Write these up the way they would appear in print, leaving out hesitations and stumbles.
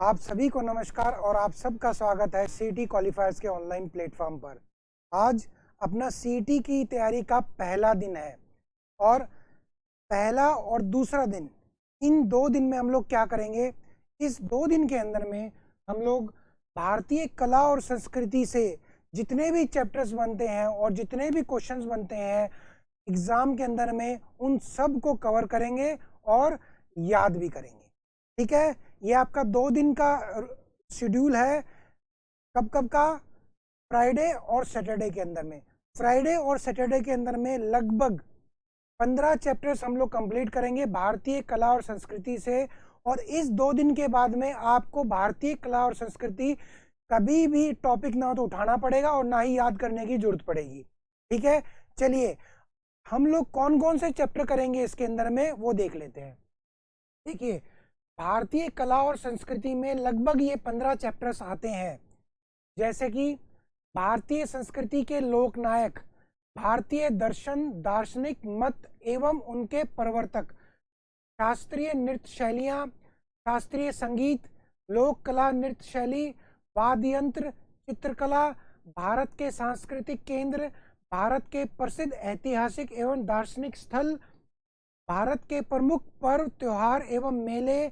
आप सभी को नमस्कार और आप सबका स्वागत है सीटी क्वालिफायर्स के ऑनलाइन प्लेटफॉर्म पर। आज अपना सीटी की तैयारी का पहला दिन है और पहला और दूसरा दिन, इन 2 दिन में हम लोग क्या करेंगे? इस 2 दिन के अंदर में हम लोग भारतीय कला और संस्कृति से जितने भी चैप्टर्स बनते हैं और जितने भी क्वेश्चंस बनते हैं एग्जाम के अंदर में, उन सब को कवर करेंगे और याद भी करेंगे। ठीक है, ये आपका 2 दिन का शेड्यूल है। कब कब का? फ्राइडे और सैटरडे के अंदर में। फ्राइडे और सैटरडे के अंदर में लगभग 15 चैप्टर्स हम लोग कंप्लीट करेंगे भारतीय कला और संस्कृति से। और इस 2 दिन के बाद में आपको भारतीय कला और संस्कृति कभी भी टॉपिक ना तो उठाना पड़ेगा और ना ही याद करने की जरूरत पड़ेगी। ठीक है, चलिए हम लोग कौन कौन से चैप्टर करेंगे इसके अंदर में वो देख लेते हैं। देखिए, भारतीय कला और संस्कृति में लगभग ये 15 चैप्टर्स आते हैं, जैसे कि भारतीय संस्कृति के लोकनायक, भारतीय दर्शन, दार्शनिक मत एवं उनके प्रवर्तक, शास्त्रीय नृत्य शैलियाँ, शास्त्रीय संगीत, लोक कला, नृत्य शैली, वाद्य यंत्र, चित्रकला, भारत के सांस्कृतिक केंद्र, भारत के प्रसिद्ध ऐतिहासिक एवं दार्शनिक स्थल, भारत के प्रमुख पर्व त्योहार एवं मेले,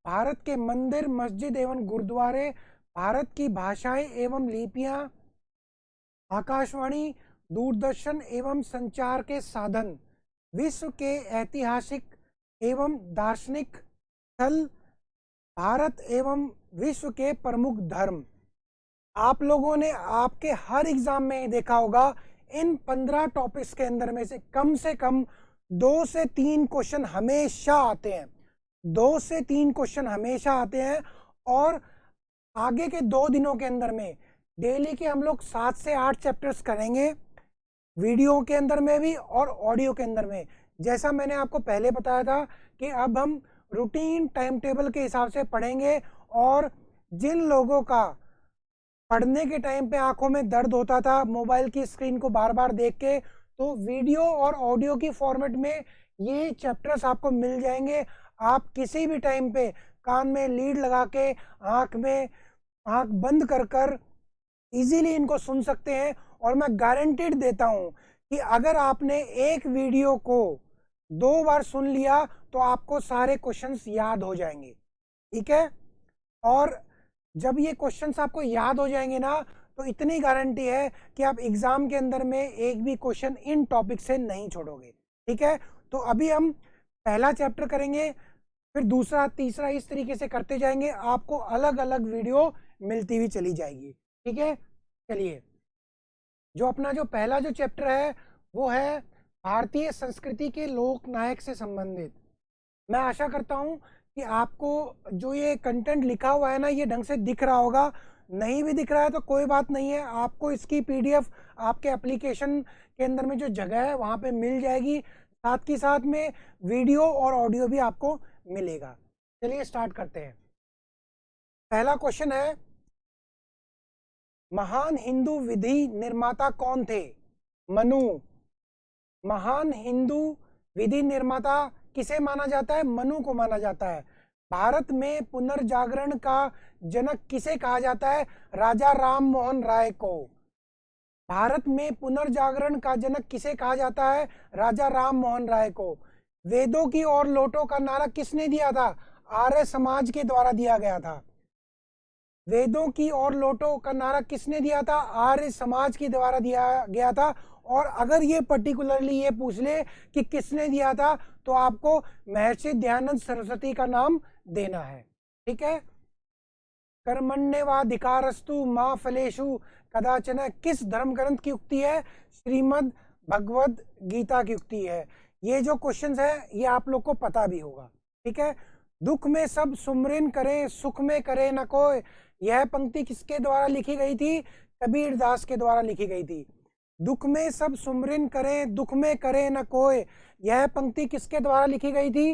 भारत के मंदिर, मस्जिद एवं गुरुद्वारे, भारत की भाषाएं एवं लिपियां, आकाशवाणी, दूरदर्शन एवं संचार के साधन, विश्व के ऐतिहासिक एवं दार्शनिक स्थल, भारत एवं विश्व के प्रमुख धर्म। आप लोगों ने आपके हर एग्जाम में देखा होगा, इन 15 टॉपिक्स के अंदर में से कम 2 से 3 क्वेश्चन हमेशा आते हैं। 2 से 3 क्वेश्चन हमेशा आते हैं। और आगे के 2 दिनों के अंदर में डेली के हम लोग 7 से 8 चैप्टर्स करेंगे, वीडियो के अंदर में भी और ऑडियो के अंदर में। जैसा मैंने आपको पहले बताया था कि अब हम रूटीन टाइम टेबल के हिसाब से पढ़ेंगे। और जिन लोगों का पढ़ने के टाइम पे आंखों में दर्द होता था मोबाइल की स्क्रीन को बार बार देख के, तो वीडियो और ऑडियो की फॉर्मेट में ये चैप्टर्स आपको मिल जाएंगे। आप किसी भी टाइम पे कान में लीड लगा के आंख बंद कर कर इजीली इनको सुन सकते हैं। और मैं गारंटीड देता हूं कि अगर आपने एक वीडियो को 2 बार सुन लिया तो आपको सारे क्वेश्चंस याद हो जाएंगे। ठीक है, और जब ये क्वेश्चंस आपको याद हो जाएंगे ना, तो इतनी गारंटी है कि आप एग्जाम के अंदर में एक भी क्वेश्चन इन टॉपिक से नहीं छोड़ोगे। ठीक है, तो अभी हम पहला चैप्टर करेंगे, फिर दूसरा, तीसरा, इस तरीके से करते जाएंगे। आपको अलग अलग वीडियो मिलती हुई चली जाएगी। ठीक है, चलिए जो पहला चैप्टर है वो है भारतीय संस्कृति के लोक नायक से संबंधित। मैं आशा करता हूं कि आपको जो ये कंटेंट लिखा हुआ है ना, ये ढंग से दिख रहा होगा। नहीं भी दिख रहा है तो कोई बात नहीं है, आपको इसकी पीडीएफ आपके एप्लीकेशन के अंदर में जो जगह है वहां पे मिल जाएगी। साथ ही साथ में वीडियो और ऑडियो भी आपको मिलेगा। चलिए स्टार्ट करते हैं। पहला क्वेश्चन है, महान हिंदू विधि निर्माता कौन थे? मनु। महान हिंदू विधि निर्माता किसे माना जाता है? मनु को माना जाता है। भारत में पुनर्जागरण का जनक किसे कहा जाता है? राजा राम मोहन राय को। भारत में पुनर्जागरण का जनक किसे कहा जाता है? राजा राम मोहन राय को। वेदों की और लोटों का नारा किसने दिया था? आर्य समाज के द्वारा दिया गया था। वेदों की और लोटों का नारा किसने दिया था? आर्य समाज के द्वारा दिया गया था। और अगर ये पर्टिकुलरली ये पूछ ले कि किसने दिया था, तो आपको महर्षि दयानंद सरस्वती का नाम देना है। ठीक है, कर्मण्येवाधिकारस्तु मा फलेषु कदाचन किस धर्म ग्रंथ की उक्ति है? श्रीमद् भगवद गीता की उक्ति है। ये जो क्वेश्चंस है ये आप लोग को पता भी होगा। ठीक है, दुख में सब सुमरिन करें, सुख में करे न कोई। यह पंक्ति किसके द्वारा लिखी गई थी? कबीर दास के द्वारा लिखी गई थी। दुख में सब सुमरिन करें, दुख में करे न कोई। यह पंक्ति किसके द्वारा लिखी गई थी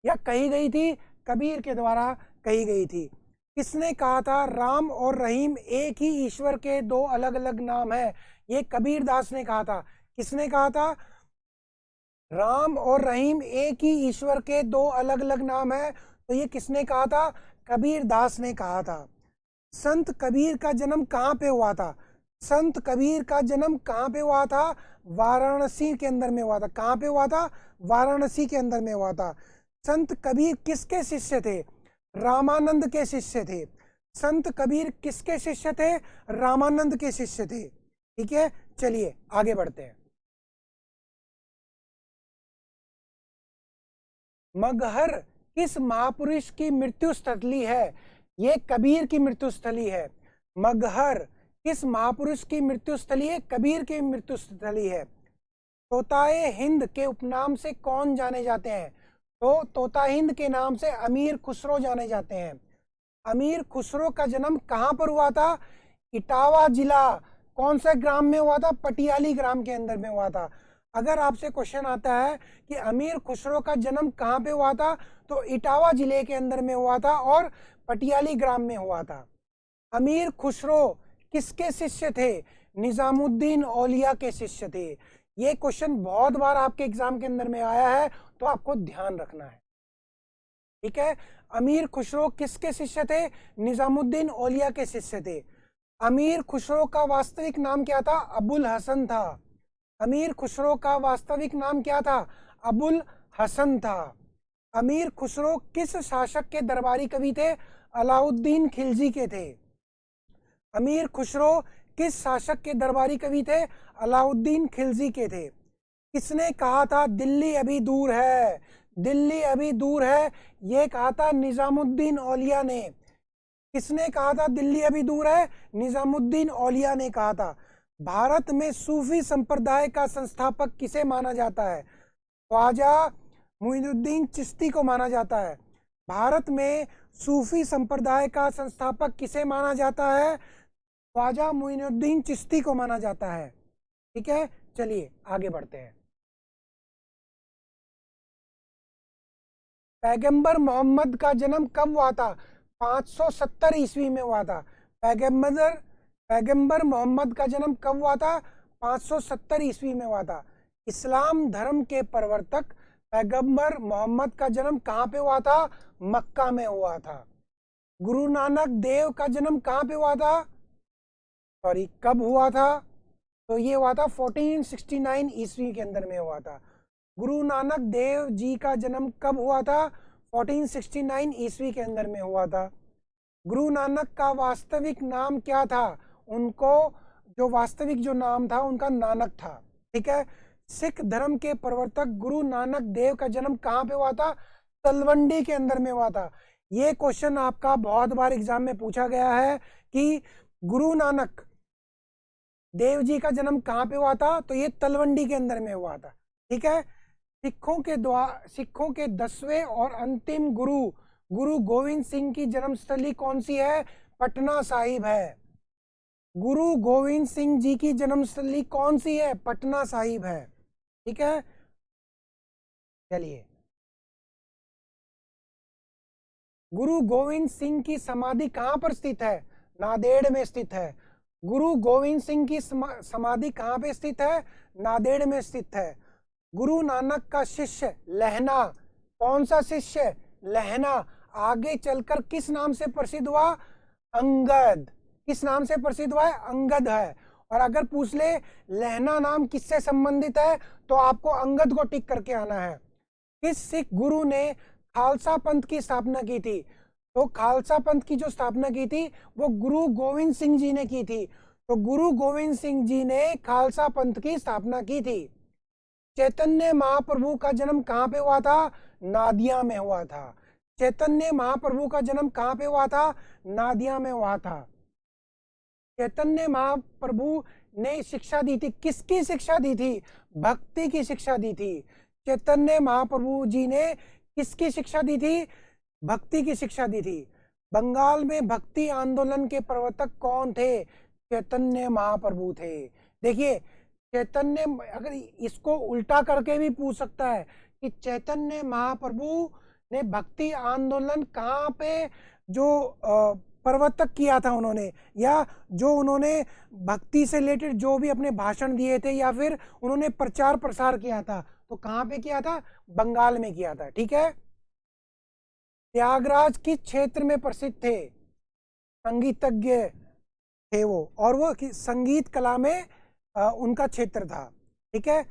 या कही गई थी? कबीर के द्वारा कही गई थी। किसने कहा था राम और रहीम एक ही ईश्वर के 2 अलग अलग नाम है? ये कबीर दास ने कहा था। किसने कहा था? राम और रहीम एक ही ईश्वर के 2 अलग अलग नाम है। तो ये किसने कहा था? कबीर दास ने कहा था। संत कबीर का जन्म कहाँ पे हुआ था? संत कबीर का जन्म कहाँ पे हुआ था? वाराणसी के अंदर में हुआ था। कहाँ पे हुआ था? वाराणसी के अंदर में हुआ था। संत कबीर किसके शिष्य थे? रामानंद के शिष्य थे। संत कबीर किसके शिष्य थे? रामानंद के शिष्य थे। ठीक है, चलिए आगे बढ़ते हैं। मगहर किस महापुरुष की मृत्यु स्थली है? ये कबीर की मृत्यु स्थली है। मगहर किस महापुरुष की मृत्यु स्थली है? कबीर की मृत्यु स्थली है। तोताए हिंद के उपनाम से कौन जाने जाते हैं? तो तोता हिंद के नाम से अमीर खुसरो जाने जाते हैं। अमीर खुसरो का जन्म कहाँ पर हुआ था? इटावा जिला। कौन से ग्राम में हुआ था? पटियाली ग्राम के अंदर में हुआ था। अगर आपसे क्वेश्चन आता है कि अमीर खुसरो का जन्म कहाँ पे हुआ था, तो इटावा जिले के अंदर में हुआ था और पटियाली ग्राम में हुआ था। अमीर खुसरो किसके शिष्य थे? निजामुद्दीन औलिया के शिष्य थे। ये क्वेश्चन बहुत बार आपके एग्जाम के अंदर में आया है, तो आपको ध्यान रखना है। ठीक है, अमीर खुसरो किसके शिष्य थे? निजामुद्दीन औलिया के शिष्य थे। अमीर खुसरो का वास्तविक नाम क्या था? अबुल हसन था। अमीर खुसरो का वास्तविक नाम क्या था? अबुल हसन था। अमीर खुसरो किस शासक के दरबारी कवि थे? अलाउद्दीन खिलजी के थे। अमीर खुसरो किस शासक के दरबारी कवि थे? अलाउद्दीन खिलजी के थे। किसने कहा था दिल्ली अभी दूर है? दिल्ली अभी दूर है, ये कहा था निजामुद्दीन औलिया ने। किसने कहा था दिल्ली अभी दूर है? निजामुद्दीन औलिया ने कहा था। भारत में सूफी संप्रदाय का संस्थापक किसे माना जाता है? ख्वाजा मुइनुद्दीन चिश्ती को माना जाता है। भारत में सूफी संप्रदाय का संस्थापक किसे माना जाता है? ख्वाजा मुइनुद्दीन चिश्ती को माना जाता है। ठीक है, चलिए आगे बढ़ते हैं। पैगंबर मोहम्मद का जन्म कब हुआ था? 570 ईस्वी में हुआ था। पैगंबर मोहम्मद का जन्म कब हुआ था? 570 ईस्वी में हुआ था। इस्लाम धर्म के प्रवर्तक पैगंबर मोहम्मद का जन्म कहाँ पे हुआ था? मक्का में हुआ था। गुरु नानक देव का जन्म कहाँ पे हुआ था? सॉरी, कब हुआ था? तो ये हुआ था 1469 ईस्वी के अंदर में हुआ था। गुरु नानक देव जी का जन्म कब हुआ था? 1469 ईस्वी के अंदर में हुआ था। गुरु नानक का वास्तविक नाम क्या था? उनको जो वास्तविक जो नाम था उनका नानक था। ठीक है, सिख धर्म के प्रवर्तक गुरु नानक देव का जन्म कहाँ पे हुआ था? तलवंडी के अंदर में हुआ था। ये क्वेश्चन आपका बहुत बार एग्जाम में पूछा गया है कि गुरु नानक देव जी का जन्म कहाँ पे हुआ था? तो ये तलवंडी के अंदर में हुआ था। ठीक है, सिखों के 10वें और अंतिम गुरु गुरु गोविंद सिंह की जन्मस्थली कौन सी है? पटना साहिब है। गुरु गोविंद सिंह जी की जन्मस्थली कौन सी है? पटना साहिब है। ठीक है, चलिए। गुरु गोविंद सिंह की समाधि कहाँ पर स्थित है? नांदेड़ में स्थित है। गुरु गोविंद सिंह की समाधि कहाँ पे स्थित है? नांदेड़ में स्थित है। गुरु नानक का शिष्य लहना, कौन सा शिष्य? लहना आगे चलकर किस नाम से प्रसिद्ध हुआ? अंगद। किस नाम से प्रसिद्ध हुआ है? अंगद है। और अगर पूछ ले लहना नाम किससे संबंधित है, तो आपको अंगद को टिक करके आना है। किस सिख गुरु ने खालसा पंथ की स्थापना की थी? तो खालसा पंथ की जो स्थापना की थी वो गुरु गोविंद सिंह जी ने की थी। तो गुरु गोविंद सिंह जी ने खालसा पंथ की स्थापना की थी। चैतन्य महाप्रभु का जन्म कहाँ पे हुआ था? नादिया में हुआ था। चैतन्य महाप्रभु का जन्म कहाँ पे हुआ था? नादिया में हुआ था। चैतन्य महाप्रभु ने शिक्षा दी थी, किसकी शिक्षा दी थी? भक्ति की शिक्षा दी थी। चैतन्य महाप्रभु जी ने किसकी शिक्षा दी थी? भक्ति की शिक्षा दी थी। बंगाल में भक्ति आंदोलन के प्रवर्तक कौन थे? चैतन्य महाप्रभु थे। देखिए, चैतन्य, अगर इसको उल्टा करके भी पूछ सकता है कि चैतन्य महाप्रभु ने भक्ति आंदोलन कहाँ पे जो प्रवर्तक किया था उन्होंने, या जो उन्होंने भक्ति से रिलेटेड जो भी अपने भाषण दिए थे या फिर उन्होंने प्रचार प्रसार किया था, तो कहाँ पे किया था? बंगाल में किया था। ठीक है, त्यागराज किस क्षेत्र में प्रसिद्ध थे? संगीतज्ञ थे वो, और वो संगीत कला में उनका क्षेत्र था। ठीक है।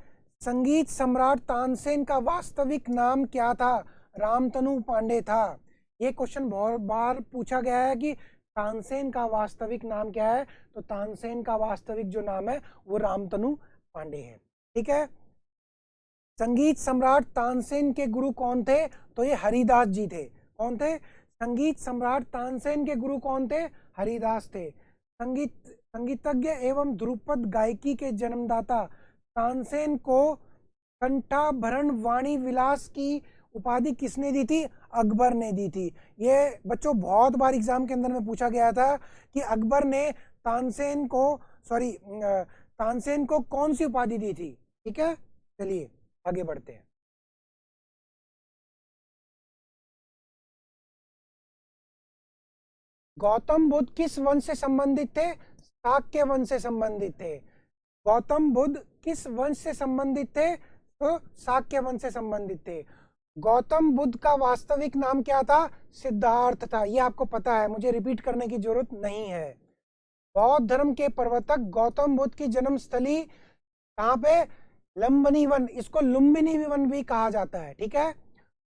संगीत सम्राट तानसेन का वास्तविक नाम क्या था? रामतनु पांडे था। ये क्वेश्चन बहुत बार पूछा गया है कि तानसेन का वास्तविक नाम क्या है, तो तानसेन का वास्तविक जो नाम है वो रामतनु पांडे है। ठीक है। संगीत सम्राट तानसेन के गुरु कौन थे? तो ये हरिदास जी थे। कौन थे? संगीत सम्राट तानसेन के गुरु कौन थे? हरिदास थे। संगीतज्ञ एवं ध्रुपद गायकी के जन्मदाता तानसेन को कंठाभरण वाणी विलास की उपाधि किसने दी थी? अकबर ने दी थी। ये बच्चों बहुत बार एग्जाम के अंदर में पूछा गया था कि अकबर ने तानसेन को कौन सी उपाधि दी थी। ठीक है, चलिए आगे बढ़ते हैं। गौतम बुद्ध किस वंश से संबंधित थे? शाक्य वंश से संबंधित थे। गौतम बुद्ध किस वंश से संबंधित थे? तो शाक्य वंश से संबंधित थे। गौतम बुद्ध का वास्तविक नाम क्या था? सिद्धार्थ था। ये आपको पता है, मुझे रिपीट करने की जरूरत नहीं है। बौद्ध धर्म के प्रवर्तक गौतम बुद्ध की जन्म स्थली कहाँ पे? लुम्बिनी वन। इसको लुम्बिनी वन भी कहा जाता है। ठीक है।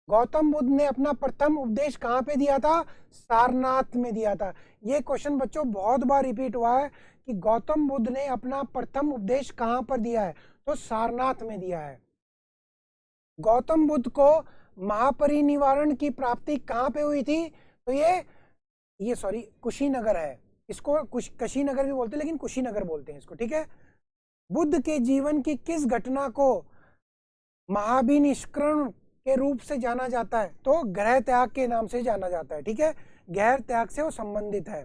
गौतम बुद्ध ने अपना प्रथम उपदेश कहाँ पे दिया था? सारनाथ में दिया था। ये क्वेश्चन बच्चों बहुत बार रिपीट हुआ है कि गौतम बुद्ध ने अपना प्रथम उपदेश कहाँ पर दिया है? तो सारनाथ में दिया है। गौतम बुद्ध को महापरिनिर्वाण की प्राप्ति कहाँ पे हुई थी? तो ये सॉरी कुशीनगर है। इसको कुशीनगर भी बोलते हैं, लेकिन कुशीनगर बोलते हैं इसको। ठीक है। बुद्ध के जीवन की किस घटना को महाभिनिष्करण के रूप से जाना जाता है? तो गृह त्याग के नाम से जाना जाता है। ठीक है। गृह त्याग से वो संबंधित है।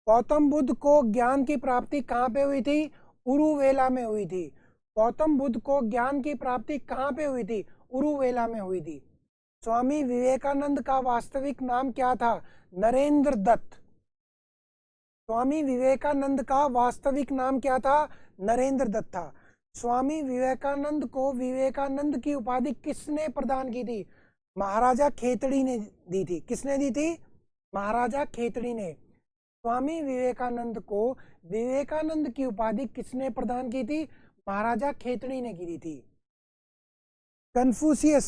गौतम बुद्ध को ज्ञान की प्राप्ति कहाँ पे हुई थी? उरुवेला में हुई थी। गौतम बुद्ध को ज्ञान की प्राप्ति कहाँ पे हुई थी? उरुवेला में हुई थी। स्वामी विवेकानंद का वास्तविक नाम क्या था? नरेंद्र दत्त। स्वामी विवेकानंद का वास्तविक नाम क्या था? नरेंद्र दत्त था। स्वामी विवेकानंद को विवेकानंद की उपाधि किसने प्रदान की थी? महाराजा खेतड़ी ने दी थी। किसने दी थी? महाराजा खेतड़ी ने। स्वामी विवेकानंद को विवेकानंद की उपाधि किसने प्रदान की थी? महाराजा खेतड़ी ने की थी। कन्फ्यूशियस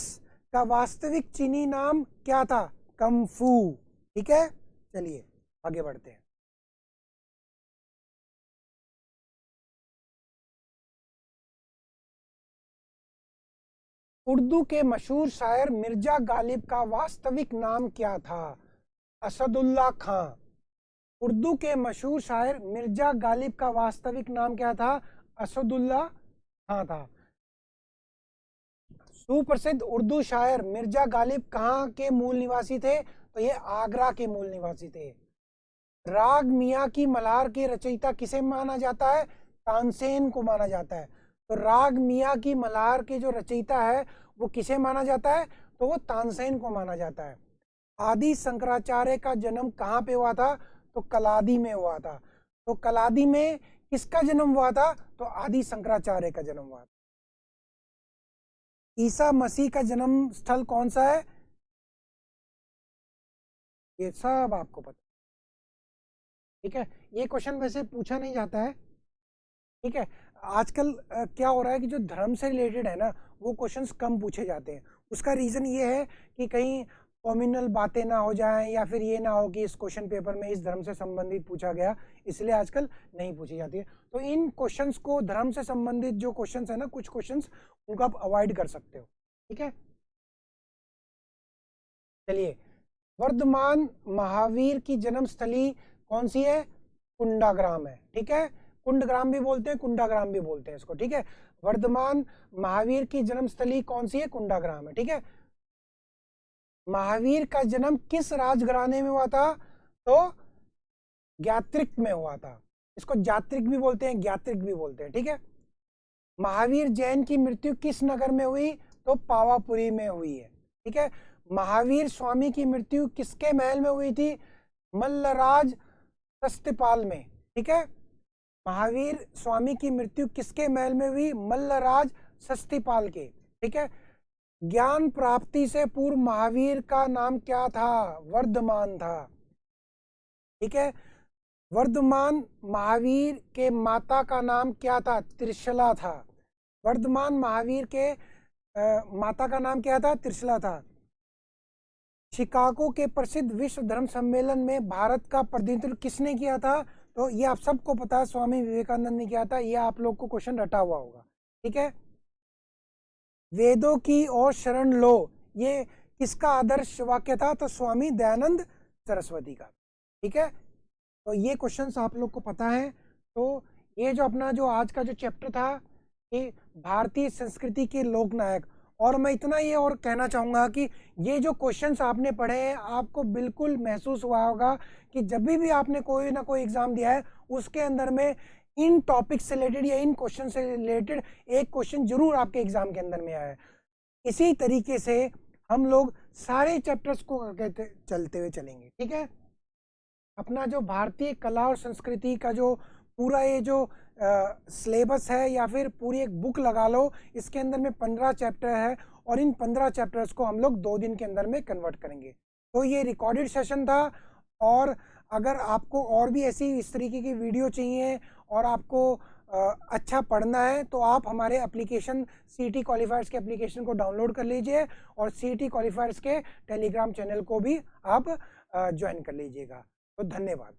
का वास्तविक चीनी नाम क्या था? कंफू। ठीक है, चलिए आगे बढ़ते हैं। उर्दू के मशहूर शायर मिर्जा गालिब का वास्तविक नाम क्या था? असदुल्ला खां। उर्दू के मशहूर शायर मिर्जा गालिब का वास्तविक नाम क्या था? असदुल्ला खां था। सुप्रसिद्ध उर्दू शायर मिर्जा गालिब कहाँ के मूल निवासी थे? तो ये आगरा के मूल निवासी थे। राग मियाँ की मल्हार के रचयिता किसे माना जाता है? तानसेन को माना जाता है। तो राग मियाँ की मल्हार के जो रचयिता है वो किसे माना जाता है? तो वो तानसेन को माना जाता है। आदि शंकराचार्य का जन्म कहाँ पे हुआ था? तो कलादी में हुआ था। तो कलादी में किसका जन्म हुआ था? तो आदि शंकराचार्य का जन्म हुआ था। ईसा मसीह का जन्म स्थल कौन सा है? ये सब आपको पता। ठीक है, ये क्वेश्चन वैसे पूछा नहीं जाता है। ठीक है, आजकल क्या हो रहा है कि जो धर्म से रिलेटेड है ना वो क्वेश्चंस कम पूछे जाते हैं। उसका रीज़न ये है कि कहीं कॉम्युनल बातें ना हो जाएं या फिर ये ना हो कि इस क्वेश्चन पेपर में इस धर्म से संबंधित पूछा गया, इसलिए आजकल नहीं पूछी जाती है। तो इन क्वेश्चंस को, धर्म से संबंधित जो क्वेश्चंस है ना, कुछ क्वेश्चंस उनको आप अवॉइड कर सकते हो। ठीक है, चलिए। वर्धमान महावीर की जन्मस्थली कौन सी है? कुंडाग्राम है। ठीक है, कुंडग्राम भी बोलते हैं, कुंडाग्राम भी बोलते हैं इसको। ठीक है, वर्धमान महावीर की जन्मस्थली कौन सी है? कुंडाग्राम है। ठीक है, महावीर का जन्म किस राजघराने में हुआ था? तो ज्ञात्रिक में हुआ था। इसको जात्रिक भी बोलते हैं, ज्ञात्रिक भी बोलते हैं। ठीक है, महावीर जैन की मृत्यु किस नगर में हुई? तो पावापुरी में हुई है। ठीक है, महावीर स्वामी की मृत्यु किसके महल में हुई थी? मल्लराज सस्तेपाल में। ठीक है, महावीर स्वामी की मृत्यु किसके महल में हुई? मल्लराज सस्तेपाल के। ठीक है, ज्ञान प्राप्ति से पूर्व महावीर का नाम क्या था? वर्धमान था। ठीक है, वर्धमान महावीर के माता का नाम क्या था? त्रिशला था। वर्धमान महावीर के माता का नाम क्या था? त्रिशला था। शिकागो के प्रसिद्ध विश्व धर्म सम्मेलन में भारत का प्रतिनिधित्व किसने किया था? तो ये आप सबको पता है, स्वामी विवेकानंद ने किया था। ये आप लोग को क्वेश्चन रटा हुआ होगा। ठीक है, वेदों की ओर शरण लो, ये किसका आदर्श वाक्य था? तो स्वामी दयानंद सरस्वती का। ठीक है, तो ये क्वेश्चंस आप लोग को पता है। तो ये जो अपना जो आज का जो चैप्टर था, ये भारतीय संस्कृति के लोक नायक। और मैं इतना ये और कहना चाहूँगा कि ये जो क्वेश्चंस आपने पढ़े हैं, आपको बिल्कुल महसूस हुआ होगा कि जब भी आपने कोई ना कोई एग्जाम दिया है, उसके अंदर में इन टॉपिक से रिलेटेड या इन क्वेश्चन से रिलेटेड एक क्वेश्चन जरूर आपके एग्जाम के अंदर में आया है। इसी तरीके से हम लोग सारे चैप्टर्स को चलते हुए चलेंगे। ठीक है, अपना जो भारतीय कला और संस्कृति का जो पूरा ये जो सिलेबस है या फिर पूरी एक बुक लगा लो, इसके अंदर में 15 चैप्टर है और इन 15 चैप्टर्स को हम लोग 2 दिन के अंदर में कन्वर्ट करेंगे। तो ये रिकॉर्डेड सेशन था। और अगर आपको और भी ऐसी इस तरीके की वीडियो चाहिए और आपको अच्छा पढ़ना है, तो आप हमारे एप्लीकेशन सीईटी क्वालिफायर्स के एप्लीकेशन को डाउनलोड कर लीजिए और सीईटी क्वालिफायर्स के टेलीग्राम चैनल को भी आप ज्वाइन कर लीजिएगा। तो धन्यवाद।